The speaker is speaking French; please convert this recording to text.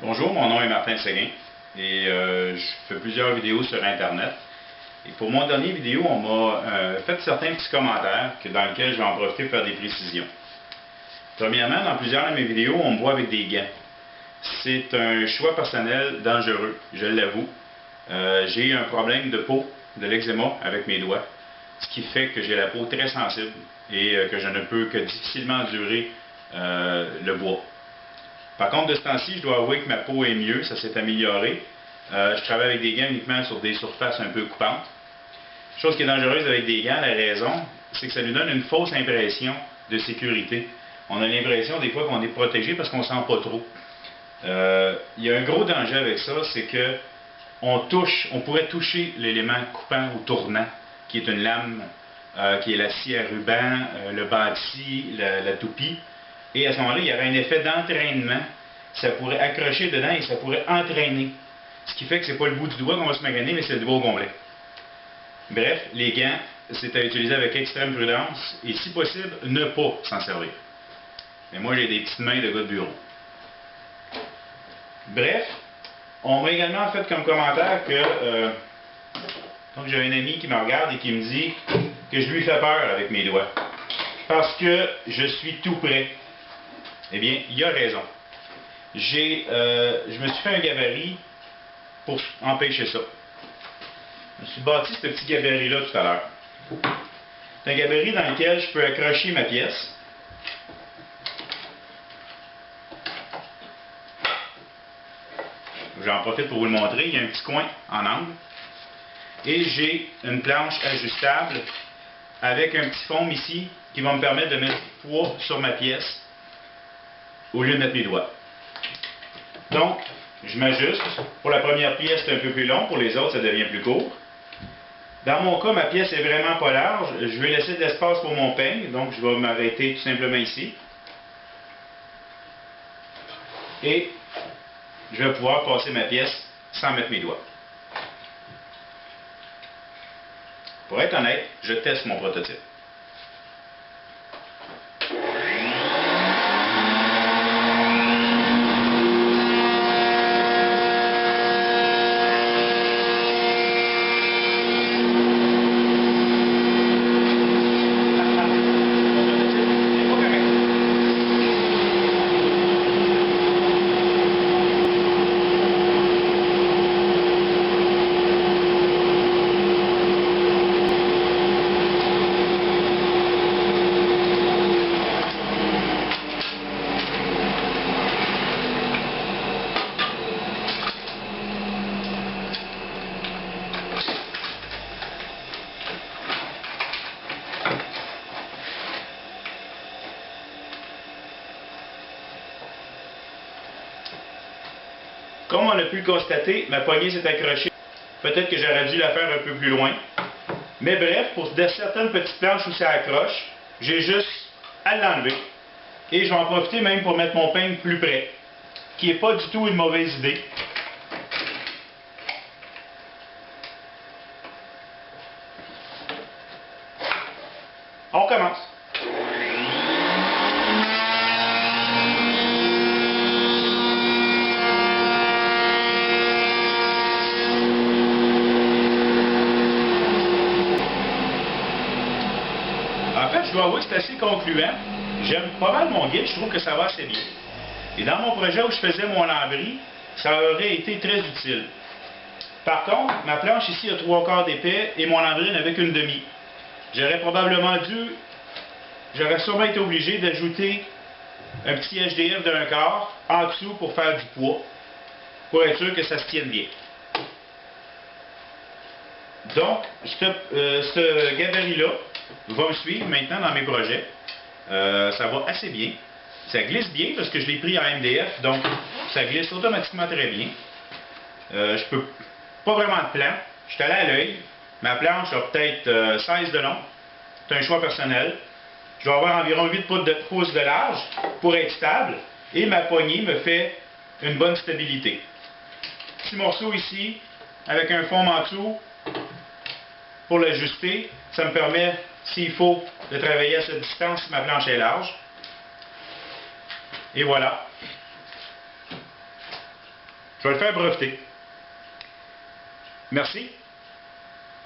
Bonjour, mon nom est Martin Séguin et je fais plusieurs vidéos sur Internet. Et pour mon dernier vidéo, on m'a fait certains petits commentaires dans lesquels je vais en profiter pour faire des précisions. Premièrement, dans plusieurs de mes vidéos, on me voit avec des gants. C'est un choix personnel dangereux, je l'avoue. J'ai un problème de peau, de l'eczéma avec mes doigts, ce qui fait que j'ai la peau très sensible et que je ne peux que difficilement endurer le bois. Par contre, de ce temps-ci, je dois avouer que ma peau est mieux, ça s'est amélioré. Je travaille avec des gants uniquement sur des surfaces un peu coupantes. Chose qui est dangereuse avec des gants, la raison, c'est que ça nous donne une fausse impression de sécurité. On a l'impression des fois qu'on est protégé parce qu'on ne sent pas trop. Il y a un gros danger avec ça, c'est que on pourrait toucher l'élément coupant ou tournant, qui est une lame, qui est la scie à ruban, le bâti, la toupie. Et à ce moment-là, il y aurait un effet d'entraînement. Ça pourrait accrocher dedans et ça pourrait entraîner. Ce qui fait que ce n'est pas le bout du doigt qu'on va se maganer, mais c'est le doigt au complet. Bref, les gants, c'est à utiliser avec extrême prudence et si possible, ne pas s'en servir. Mais moi, j'ai des petites mains de gars de bureau. Bref, on m'a également fait comme commentaire que donc j'ai un ami qui me regarde et qui me dit que je lui fais peur avec mes doigts. Parce que je suis tout prêt. Eh bien, il a raison. Je me suis fait un gabarit pour empêcher ça. Je me suis bâti ce petit gabarit-là tout à l'heure. C'est un gabarit dans lequel je peux accrocher ma pièce. J'en profite pour vous le montrer. Il y a un petit coin en angle. Et j'ai une planche ajustable avec un petit fond ici qui va me permettre de mettre du poids sur ma pièce au lieu de mettre mes doigts. Donc, je m'ajuste. Pour la première pièce, c'est un peu plus long. Pour les autres, ça devient plus court. Dans mon cas, ma pièce est vraiment pas large. Je vais laisser de l'espace pour mon peigne. Donc, je vais m'arrêter tout simplement ici. Et je vais pouvoir passer ma pièce sans mettre mes doigts. Pour être honnête, je teste mon prototype. Comme on a pu le constater, ma poignée s'est accrochée. Peut-être que j'aurais dû la faire un peu plus loin. Mais bref, pour certaines petites planches où ça accroche, j'ai juste à l'enlever. Et je vais en profiter même pour mettre mon peigne plus près, qui n'est pas du tout une mauvaise idée. On commence. En fait, je dois avouer que c'est assez concluant. J'aime pas mal mon guide, je trouve que ça va assez bien. Et dans mon projet où je faisais mon lambris, ça aurait été très utile. Par contre, ma planche ici a 3/4 d'épais et mon lambris n'avait qu'une demi. J'aurais sûrement été obligé d'ajouter un petit HDF de 1/4 en dessous pour faire du poids, pour être sûr que ça se tienne bien. Donc, ce gabarit-là va me suivre maintenant dans mes projets. Ça va assez bien. Ça glisse bien parce que je l'ai pris en MDF, donc ça glisse automatiquement très bien. Je peux pas vraiment de plan. Je suis allé à l'œil. Ma planche a peut-être 16 de long. C'est un choix personnel. Je vais avoir environ 8 pouces de large pour être stable. Et ma poignée me fait une bonne stabilité. Petit morceau ici, avec un fond en dessous pour l'ajuster. Ça me permet, s'il faut, de travailler à cette distance si ma planche est large. Et voilà. Je vais le faire breveter. Merci.